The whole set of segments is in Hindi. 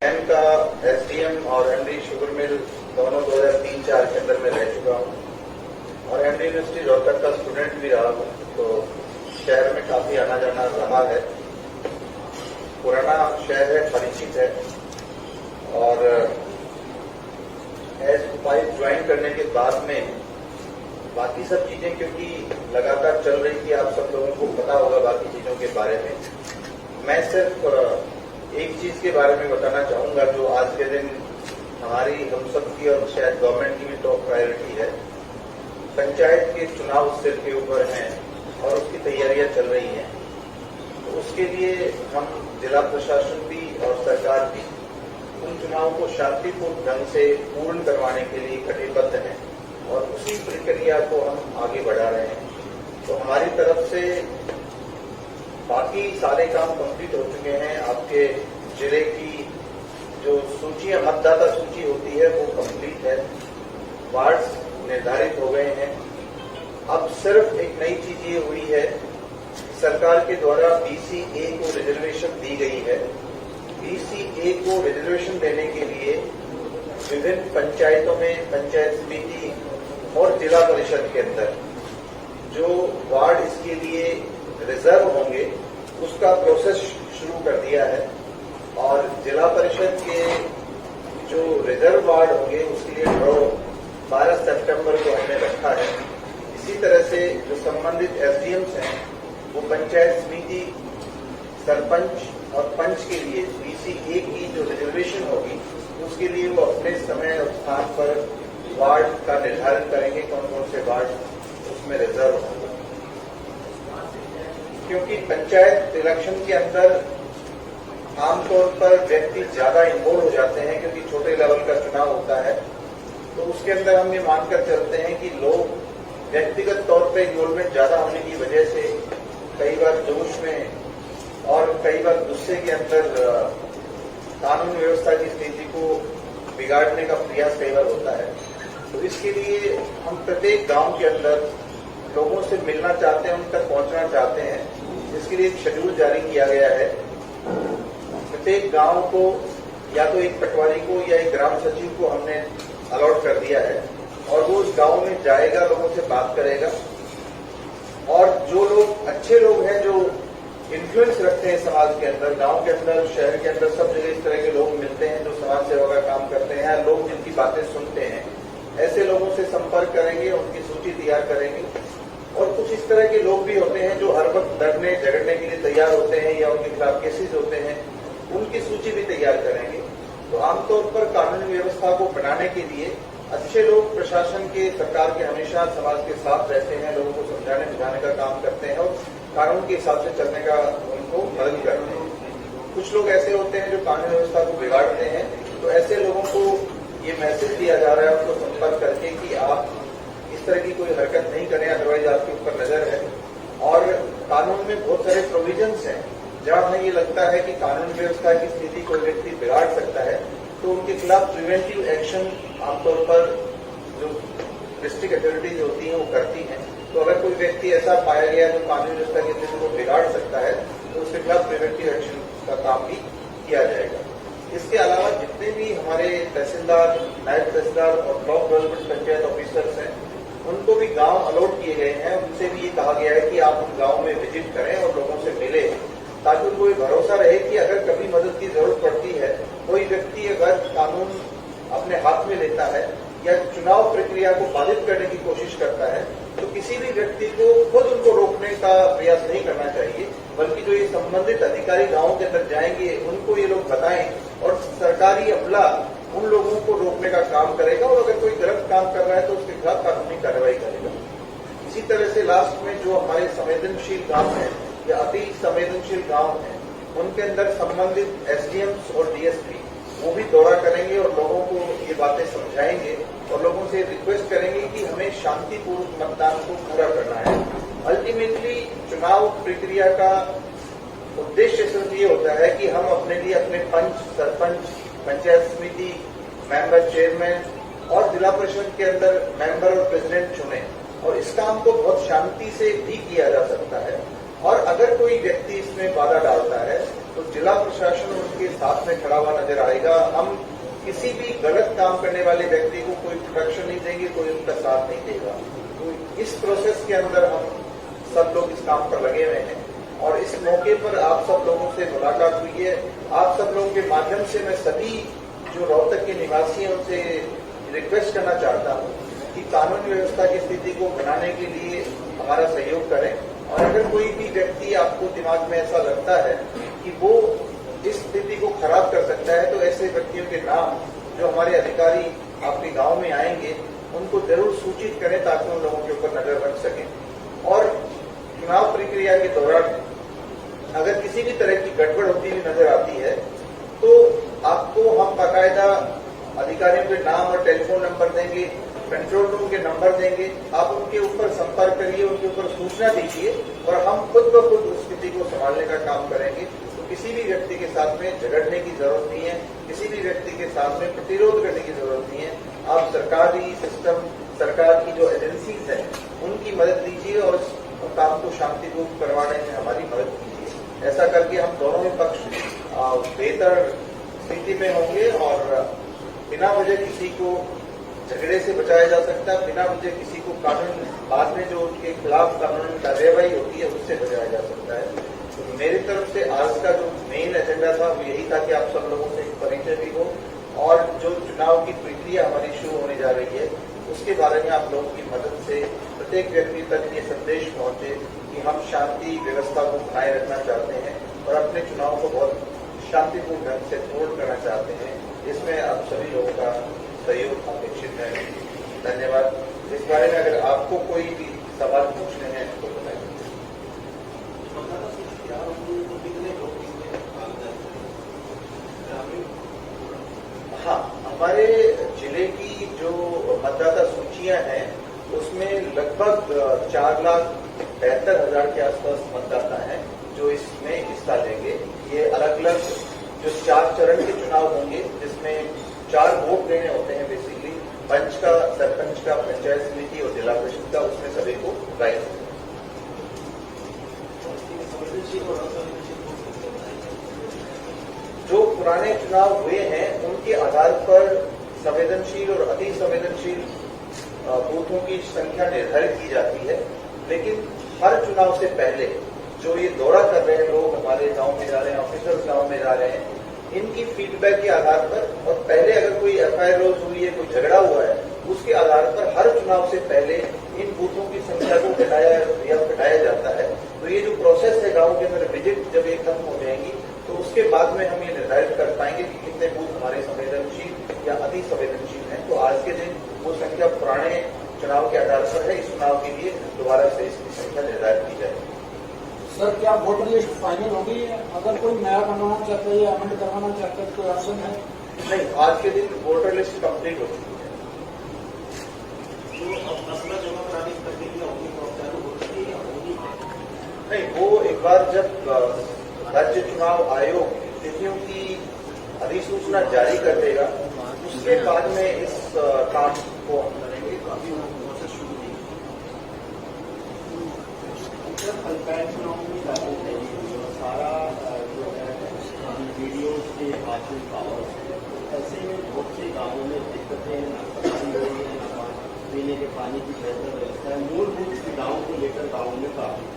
एम का एसडीएम और एमडी शुगर मिल दोनों 2003-04 के अंदर में रह चुका हूँ और एमडी यूनिवर्सिटी रोहतक का स्टूडेंट भी रहा हूँ, तो शहर में काफी आना जाना रहा है। पुराना शहर है, परिचित है और एज उपायुक्त ज्वाइन करने के बाद में बाकी सब चीजें क्योंकि लगातार चल रही थी, आप सब लोगों को पता होगा बाकी चीजों के बारे में। मैं सिर्फ एक चीज के बारे में बताना चाहूंगा जो आज के दिन हमारी हम सबकी और शायद गवर्नमेंट की भी टॉप प्रायोरिटी है। पंचायत के चुनाव सिर के ऊपर हैं और उसकी तैयारियां चल रही हैं, तो उसके लिए हम जिला प्रशासन भी और सरकार भी उन चुनावों को शांतिपूर्ण ढंग से पूर्ण करवाने के लिए कटिबद्ध हैं और उसी प्रक्रिया को हम आगे बढ़ा रहे हैं। तो हमारी तरफ से बाकी सारे काम कंप्लीट हो चुके हैं। आपके जिले की जो सूचियां, मतदाता सूची होती है वो कंप्लीट है, वार्ड्स निर्धारित हो गए हैं। अब सिर्फ एक नई चीज ये हुई है, सरकार के द्वारा BCA को रिजर्वेशन दी गई है। BCA को रिजर्वेशन देने के लिए विभिन्न पंचायतों में, पंचायत समिति और जिला परिषद के अंदर जो वार्ड इसके लिए रिजर्व होंगे उसका प्रोसेस शुरू कर दिया है और जिला परिषद के जो रिजर्व वार्ड होंगे उसके लिए ड्रॉ 12 सितंबर को हमने रखा है। इसी तरह से जो संबंधित एसडीएम्स हैं वो पंचायत समिति, सरपंच और पंच के लिए BCA की जो रिजर्वेशन होगी उसके लिए वो अपने समय और स्थान पर वार्ड का निर्धारण करेंगे, कौन कौन से वार्ड उसमें रिजर्व होंगे। क्योंकि पंचायत इलेक्शन के अंदर आमतौर पर व्यक्ति ज्यादा इन्वॉल्व हो जाते हैं क्योंकि छोटे लेवल का चुनाव होता है, तो उसके अंदर हम ये मानकर चलते हैं कि लोग व्यक्तिगत तौर पर इन्वॉल्वमेंट ज्यादा होने की वजह से कई बार जोश में और कई बार गुस्से के अंदर कानून व्यवस्था की स्थिति को बिगाड़ने का प्रयास कई बार होता है। तो इसके लिए हम प्रत्येक गांव के अंदर लोगों से मिलना चाहते हैं, उन तक पहुंचना चाहते हैं। इसके लिए एक शेड्यूल जारी किया गया है। प्रत्येक गांव को या तो एक पटवारी को या एक ग्राम सचिव को हमने अलॉट कर दिया है और वो उस गांव में जाएगा, लोगों से बात करेगा और जो लोग अच्छे लोग हैं, जो इन्फ्लुएंस रखते हैं समाज के अंदर, गांव के अंदर, शहर के अंदर, सब जगह इस तरह के लोग मिलते हैं जो समाज सेवा का काम करते हैं, लोग जिनकी बातें सुनते हैं, ऐसे लोगों से संपर्क करेंगे, उनकी सूची तैयार करेंगे। और कुछ इस तरह के लोग भी होते हैं जो हर वक्त लड़ने झगड़ने के लिए तैयार होते हैं या उनके खिलाफ केसेस होते हैं, उनकी सूची भी तैयार करेंगे। तो आमतौर पर कानूनी व्यवस्था को बनाने के लिए अच्छे लोग प्रशासन के, सरकार के हमेशा समाज के साथ रहते हैं, लोगों को समझाने बुझाने का काम करते हैं और कानून के हिसाब से चलने का उनको मदद करते हैं। कुछ लोग ऐसे होते हैं जो कानून व्यवस्था को बिगाड़ते हैं, तो ऐसे लोगों को ये मैसेज दिया जा रहा है उनको संपर्क करके कि आप इस तरह की कोई हरकत नहीं करें, अदरवाइज आपके ऊपर नजर है। और कानून में बहुत सारे प्रोविजंस हैं जहां हमें ये लगता है कि कानून व्यवस्था की स्थिति कोई व्यक्ति बिगाड़ सकता है तो उनके खिलाफ प्रिवेंटिव एक्शन आमतौर पर जो डिस्ट्रिक्ट अथॉरिटीज होती हैं वो करती हैं। तो अगर कोई व्यक्ति ऐसा पाया गया जो कानून व्यवस्था की स्थिति को बिगाड़ सकता है तो उसके खिलाफ प्रिवेंटिव एक्शन का काम भी किया जाएगा। इसके अलावा जितने भी हमारे तहसीलदार, नायब तहसीलदार और ब्लॉक डेवलपमेंट पंचायत ऑफिसर्स हैं उनको भी गांव अलॉट किए गए हैं। उनसे भी ये कहा गया है कि आप उन गांव में विजिट करें और लोगों से मिले ताकि उनको ये भरोसा रहे कि अगर कभी मदद की जरूरत पड़ती है, कोई व्यक्ति अगर कानून अपने हाथ में लेता है या चुनाव प्रक्रिया को बाधित करने की कोशिश करता है तो किसी भी व्यक्ति को खुद उनको रोकने का प्रयास नहीं करना चाहिए, बल्कि जो ये संबंधित अधिकारी गांवों के अंदर जाएंगे उनको ये लोग बताएं और सरकारी अमला उन लोगों को रोकने का काम करेगा और अगर कोई गलत काम कर रहा है तो उसके खिलाफ कानूनी कार्रवाई करेगा। इसी तरह से लास्ट में जो हमारे संवेदनशील गांव हैं या अति संवेदनशील गांव हैं उनके अंदर संबंधित एसडीएम्स और डीएसपी वो भी दौरा करेंगे और लोगों को ये बातें समझाएंगे और लोगों से रिक्वेस्ट करेंगे कि हमें शांतिपूर्वक मतदान को पूरा करना है। अल्टीमेटली चुनाव प्रक्रिया का उद्देश्य सिर्फ ये होता है कि हम अपने लिए अपने पंच, सरपंच, पंचायत समिति, मेंबर, चेयरमैन और जिला परिषद के अंदर मेंबर और प्रेसिडेंट चुने और इस काम को बहुत शांति से भी किया जा सकता है। और अगर कोई व्यक्ति इसमें बाधा डालता है तो जिला प्रशासन के साथ में खड़ा हुआ नजर आएगा। हम किसी भी गलत काम करने वाले व्यक्ति को कोई प्रोटेक्शन नहीं देंगे, कोई उनका साथ नहीं देगा। तो इस प्रोसेस के अंदर हम सब लोग इस काम पर लगे हुए हैं और इस मौके पर आप सब लोगों से मुलाकात हुई है। आप सब लोगों के माध्यम से मैं सभी जो रोहतक के निवासी हैं उनसे रिक्वेस्ट करना चाहता हूं कि कानून व्यवस्था की स्थिति को बनाने के लिए हमारा सहयोग करें। और अगर कोई भी व्यक्ति आपको दिमाग में ऐसा लगता है कि वो इस स्थिति को खराब कर सकता है, तो ऐसे व्यक्तियों के नाम जो हमारे अधिकारी आपके गांव में आएंगे उनको जरूर सूचित करें ताकि उन लोगों के ऊपर नजर रख सकें। और चुनाव प्रक्रिया के दौरान अगर किसी भी तरह की गड़बड़ होती हुई नजर आती है तो आपको हम बाकायदा अधिकारियों के नाम और टेलीफोन नंबर देंगे, कंट्रोल रूम के नंबर देंगे। आप उनके ऊपर संपर्क करिए, उनके ऊपर सूचना दीजिए और हम खुद ब खुद उस स्थिति को संभालने का काम करेंगे। तो किसी भी व्यक्ति के साथ में झगड़ने की जरूरत नहीं है, किसी भी व्यक्ति के साथ में प्रतिरोध करने की जरूरत नहीं है। आप सरकारी सिस्टम, सरकार की जो एजेंसीज हैं उनकी मदद लीजिए और इस काम को शांतिपूर्ण करवाने में हमारी मदद कीजिए। ऐसा करके हम दोनों ही पक्ष बेहतर स्थिति में होंगे और बिना वजह किसी को झगड़े से बचाया जा सकता है, बिना वजह किसी को कानून बाद में जो उनके खिलाफ कानूनी कार्यवाही होती है उससे बचाया जा सकता है। तो मेरी तरफ से आज का जो मेन एजेंडा था वो यही था कि आप सब लोगों से एक परिचय भी हो और जो चुनाव की प्रक्रिया हमारी शुरू होने जा रही है उसके बारे में आप लोगों की मदद से प्रत्येक व्यक्ति तक ये संदेश पहुंचे कि हम शांति व्यवस्था को बनाए रखना चाहते हैं और अपने चुनाव को बहुत शांतिपूर्ण ढंग से पूर्ण करना चाहते हैं। इसमें आप सभी लोगों का सहयोग अपेक्षित है। धन्यवाद। इस बारे में अगर आपको कोई भी सवाल पूछने हैं तो बताइए। हाँ, हमारे जिले की जो मतदाता सूचियां हैं उसमें लगभग 4,73,000 के आसपास मतदाता हैं जो इसमें हिस्सा लेंगे। ये अलग अलग जो 4 चरण के चुनाव होंगे जिसमें 4 वोट देने होते हैं बेसिकली, पंच का, सरपंच का, पंचायत समिति और जिला परिषद का, उसमें सभी को राइट। जो पुराने चुनाव हुए हैं उनके आधार पर संवेदनशील और अति संवेदनशील बूथों की संख्या निर्धारित की जाती है। लेकिन हर चुनाव से पहले जो ये दौरा कर रहे हैं लोग, हमारे गांव में जा रहे हैं, ऑफिसर्स गांव में जा रहे हैं, इनकी फीडबैक के आधार पर और पहले अगर कोई एफआईआर रोज हुई है, कोई झगड़ा हुआ है, उसके आधार पर हर चुनाव से पहले इन बूथों की संख्या को घटाया जाता है। तो ये जो प्रोसेस है गांव के अंदर विजिट जब ये खत्म हो जाएंगी तो उसके बाद में हम ये निर्धारित कर पाएंगे कि कितने बूथ हमारे संवेदनशील या अति संवेदनशील हैं। तो आज के दिन वो संख्या पुराने चुनाव के आधार पर है, इस चुनाव के लिए दोबारा से इसकी संख्या निर्धारित की जाएगी। सर, क्या वोटर लिस्ट फाइनल हो गई है? अगर कोई नया बनवाना चाहता है या अमेंड करवाना चाहता है तो कोई ऑप्शन है? नहीं, आज के दिन वोटर लिस्ट कंप्लीट हो चुकी है। नहीं, वो एक बार जब राज्य चुनाव आयोग तिथियों की अधिसूचना जारी कर देगा उसके बाद में इस काम को हम करेंगे। तो अभी प्रोसेस शुरू नहीं। पंचायत चुनाव में सारा जो है वीडियो के हासिल पावर, ऐसे में बहुत से गाँवों में दिक्कतें हैं, ना सफाई हो रही है, ना पीने के पानी की बेहतर व्यवस्था है। मूलभूत सुविधाओं को लेकर गाँव में काफी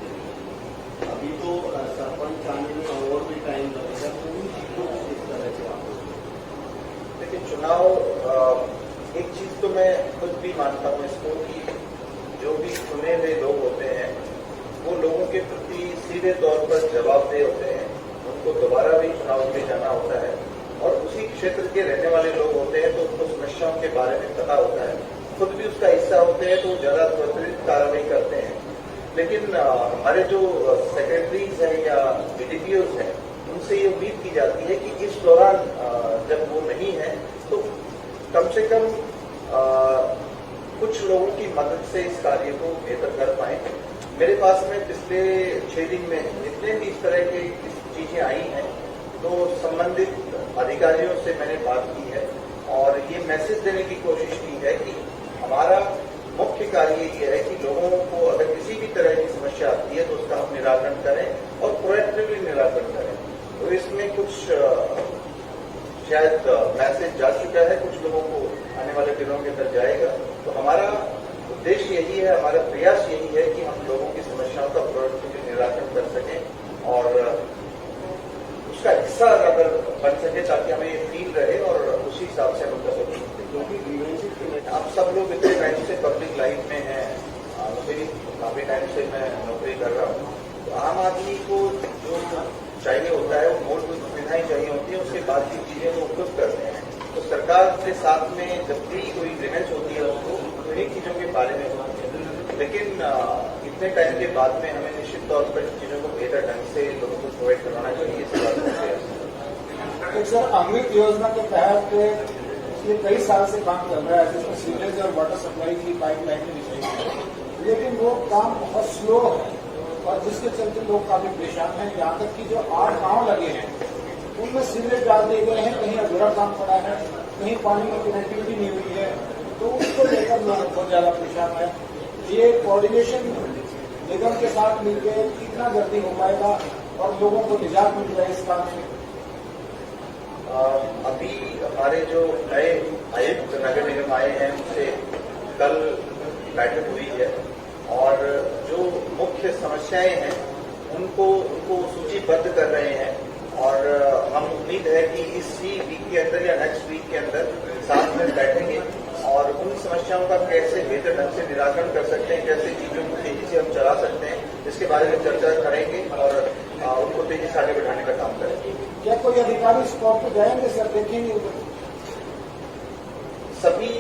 अभी तो सरपंच आने में और भी टाइम लगेगा। तो उन चीजों को किस तरह से आप लेकिन चुनाव एक चीज तो मैं खुद भी मानता हूँ इसको कि जो भी चुने हुए लोग होते हैं वो लोगों के प्रति सीधे तौर पर जवाबदेह होते हैं। उनको दोबारा भी चुनाव में जाना होता है और उसी क्षेत्र के रहने वाले लोग होते हैं तो उनको समस्याओं के बारे में पता होता है, खुद भी उसका हिस्सा होते हैं तो ज्यादा त्वरित कार्रवाई करते हैं। लेकिन हमारे जो सेक्रेटरीज हैं या बीडीपीओज हैं उनसे ये उम्मीद की जाती है कि इस दौरान जब वो नहीं है तो कम से कम कुछ लोगों की मदद से इस कार्य को बेहतर कर पाए। मेरे पास में पिछले 6 दिन में जितने भी इस तरह की चीजें आई हैं तो संबंधित अधिकारियों से मैंने बात की है और ये मैसेज देने की कोशिश की है कि हमारा मुख्य कार्य ये है कि लोगों को अगर किसी भी तरह की समस्या आती है तो उसका हम निराकरण करें और प्रोएक्टिवली निराकरण करें। तो इसमें कुछ शायद मैसेज जा चुका है, कुछ लोगों को आने वाले दिनों के अंदर जाएगा। तो हमारा उद्देश्य यही है, हमारा प्रयास यही है कि हम लोगों की समस्याओं का प्रोडक्टिवली निराकरण कर सकें और उसका हिस्सा अगर बन सके ताकि हमें ये फील रहे और उसी हिसाब से हम उनका सोचें। क्योंकि आप सब लोग इतने टाइम से पब्लिक लाइफ में हैं, मेरी काफी टाइम से मैं नौकरी कर रहा हूँ, तो आम आदमी को जो चाहिए होता है वो मूलभूत सुविधाएं चाहिए होती है, उसके बाद की चीजें वो उपलब्ध करते हैं। तो सरकार के साथ में जब भी कोई एग्रीमेंट होती है उनको तो इन्हीं चीजों के बारे में होती है, लेकिन इतने टाइम के बाद में हमें निश्चित तौर पर इन चीजों को बेहतर ढंग से लोगों को प्रोवाइड करवाना चाहिए। इस बात में एक सर अमृत योजना के तहत पिछले कई साल से काम चल रहा है, जिसमें सीवरेज और वाटर सप्लाई की पाइपलाइन बिछाई है, लेकिन वो काम बहुत स्लो है और जिसके चलते लोग काफी परेशान हैं। यहाँ तक कि जो 8 गांव लगे हैं उनमें सीवरेज डाल दिए गए हैं, कहीं अधूरा काम पड़ा है, कहीं पानी की कनेक्टिविटी नहीं हुई है, तो उसको लेकर लोग बहुत ज्यादा परेशान है। ये कोऑर्डिनेशन निगम के साथ मिलकर कितना जल्दी हो पाएगा और लोगों को निजात मिल रहा है इस काम से? अभी हमारे जो नए आयुक्त नगर निगम आए हैं उनसे कल बैठक हुई है और जो मुख्य समस्याएं हैं उनको सूचीबद्ध कर रहे हैं और हम उम्मीद है कि इसी वीक के अंदर या नेक्स्ट वीक के अंदर साथ में बैठेंगे और उन समस्याओं का कैसे बेहतर ढंग से निराकरण कर सकते हैं, कैसे चीजों को तेजी से हम चला सकते हैं, इसके बारे में चर्चा करेंगे और उनको तेजी से आगे बढ़ाने का काम करेंगे। क्या कोई अधिकारी स्पॉट पे जाएंगे सर, देखेंगे सभी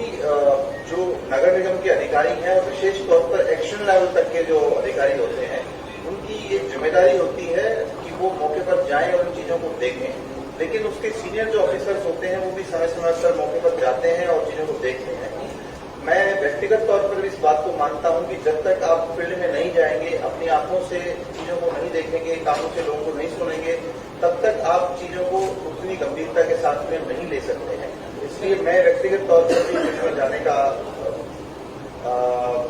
जो नगर निगम के अधिकारी हैं और विशेष तौर पर एक्शन लेवल तक के जो अधिकारी होते हैं उनकी ये जिम्मेदारी होती है कि वो मौके पर जाएं और उन चीजों को देखें, लेकिन उसके सीनियर जो ऑफिसर्स होते हैं वो भी समय समय पर मौके पर जाते हैं और चीजों को देखते हैं। मैं व्यक्तिगत तौर पर इस बात को मानता हूं कि जब तक आप फील्ड में नहीं जाएंगे, अपनी आंखों से चीजों को नहीं देखेंगे, कानों से लोगों को नहीं सुनेंगे, तब तक आप चीजों को उतनी गंभीरता के साथ में नहीं ले सकते हैं। इसलिए मैं व्यक्तिगत तौर पर भी फील्ड में जाने का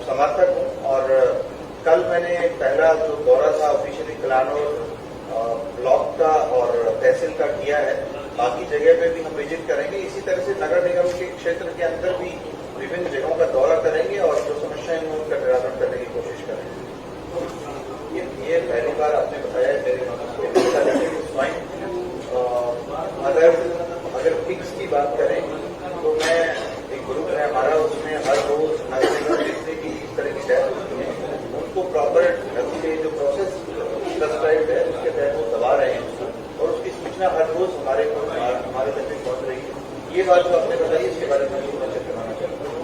समर्थक हूं और कल मैंने पहला जो दौरा था ऑफिशियली कलानौर ब्लॉक का और तहसील का किया है, बाकी जगह पे भी हम विजिट करेंगे। इसी तरह से नगर निगम के क्षेत्र के अंदर भी विभिन्न जगहों का दौरा करेंगे और जो समस्याएं हैं उनका निराकरण करने की कोशिश करेंगे। ये पहली बार आपने बताया मेरे स्वाइन। अगर फिक्स की बात करें तो मैं एक ग्रुप है हमारा, उसमें हर रोज नगर निगम जितने भी इस तरह की डेथ होती है उनको प्रॉपर ढंग से जो प्रोसेस प्रेस्क्राइब्ड है उसके तहत वो दबा रहे हैं उसको और उसकी सूचना हर रोज हमारे तक भी पहुंच रही है। ये बात जो आपने बताई इसके बारे में चर्चा करना चाहता हूँ।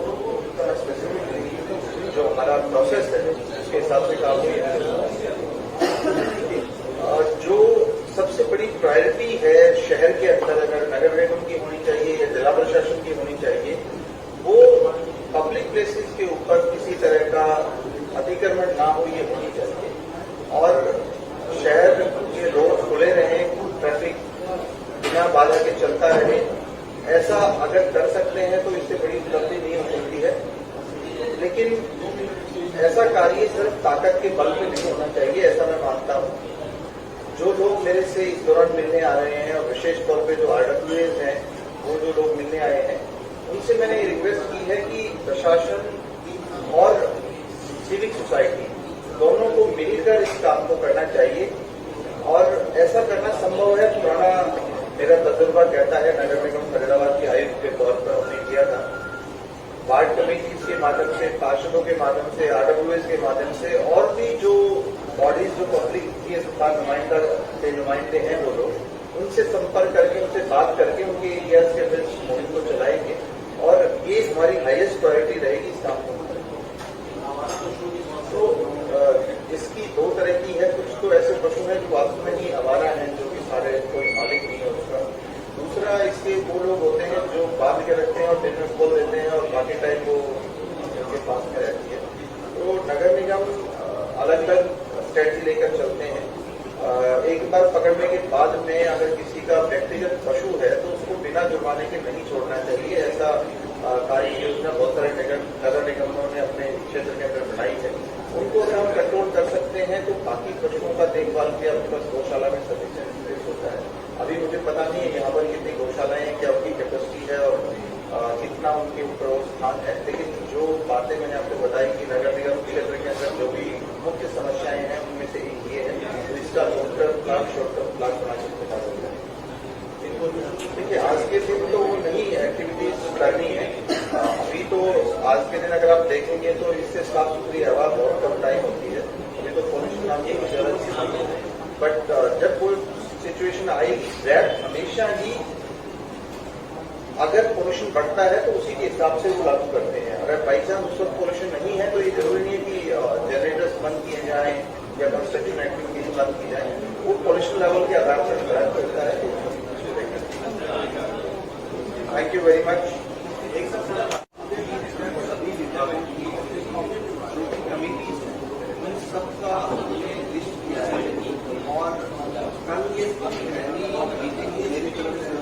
स्पेसिफिकली जो हमारा प्रोसेस है उसके हिसाब से काम किया है। और जो सबसे बड़ी प्रायोरिटी है शहर के अंदर अगर नगर निगम की होनी चाहिए या जिला प्रशासन की होनी चाहिए, वो पब्लिक प्लेसेस के ऊपर किसी तरह का अतिक्रमण ना हो, ये होनी चाहिए और शहर के रोड खुले रहें, ट्रैफिक बिना बाधा के चलता रहे। ऐसा अगर कर सकते हैं तो इससे बड़ी उपलब्धि नहीं हो सकती है, लेकिन ऐसा कार्य सिर्फ ताकत के बल पे नहीं होना चाहिए, ऐसा मैं मानता हूं। जो लोग मेरे से इस दौरान मिलने आ रहे हैं और विशेष तौर पे जो RWAs हैं, वो जो लोग मिलने आए हैं, उनसे मैंने ये रिक्वेस्ट की है कि प्रशासन और सिविक सोसाइटी दोनों को मिलकर इस काम को करना चाहिए और ऐसा करना संभव है। पुराना मेरा तजुर्बा कहता है, नगर निगम फरीदाबाद के आयुक्त के तौर पर हमने किया था, वार्ड कमेटीज के माध्यम से, पार्षदों के माध्यम से, RWAs के माध्यम से और भी जो बॉडीज जो पब्लिक के नुमाइंदे हैं वो लोग, उनसे संपर्क करके उनसे बात करके उनके एरियाज के अंदर इस मुहिम को चलाएंगे और ये हमारी हाईएस्ट प्रायोरिटी रहेगी इस काम को। तो इसकी दो तरह की है, कुछ तो ऐसे पशु हैं जो वास्तव में ही आवारा हैं, जो कि सारे कोई मालिक नहीं है उसका। दूसरा इसके वो लोग होते हैं जो बांध के रखते हैं और दिन में खोल देते हैं और बाकी टाइम वो उनके पास में रहती है। तो नगर निगम अलग अलग स्ट्रेटजी लेकर चलते हैं। एक बार पकड़ने के बाद में अगर किसी का व्यक्तिगत पशु है तो उसको बिना जुर्माने के नहीं छोड़ना चाहिए। ऐसा कार्य योजना बहुत सारे नगर निगमों ने अपने क्षेत्र के अंदर बनाई है। उनको अगर हम कंट्रोल कर सकते हैं तो बाकी पशुओं का देखभाल भी आपके पास गौशाला में सफिशिएंट स्पेस होता है। मुझे पता नहीं है यहाँ पर कितनी गौशालाएं हैं, क्या उनकी कैपेसिटी है और कितना उनके ऊपर वो स्थान है, लेकिन जो बातें मैंने आपको बताई कि नगर निगम क्षेत्र के अंदर जो भी मुख्य समस्याएं हैं उनमें से एक ये है, तो इसका long term plan short term plan बना के बता सकते हैं। देखिए आज के दिन तो वो नई एक्टिविटीज करनी है, अभी तो आज के दिन अगर आप देखेंगे तो इससे साफ सुथरी हवा बहुत कम टाइम होती है, अभी तो पोल्यूशन नाम की कुछ अलग चीज नहीं है, बट जब कोई सिचुएशन आएगी दैट हमेशा ही अगर पोल्यूशन बढ़ता है तो उसी के हिसाब से वो लागू करते हैं। अगर बाई चांस उस वक्त पोल्यूशन नहीं है तो ये जरूरी नहीं है कि जनरेटर्स बंद किए जाएं या कंस्ट्रक्शन एक्टिविटीज बंद की जाए, वो पोल्यूशन लेवल के आधार पर डिपेंड करता है। Thank you very much. एक सबका लिस्ट किया है और कल ये मीटिंग मेरी तरफ से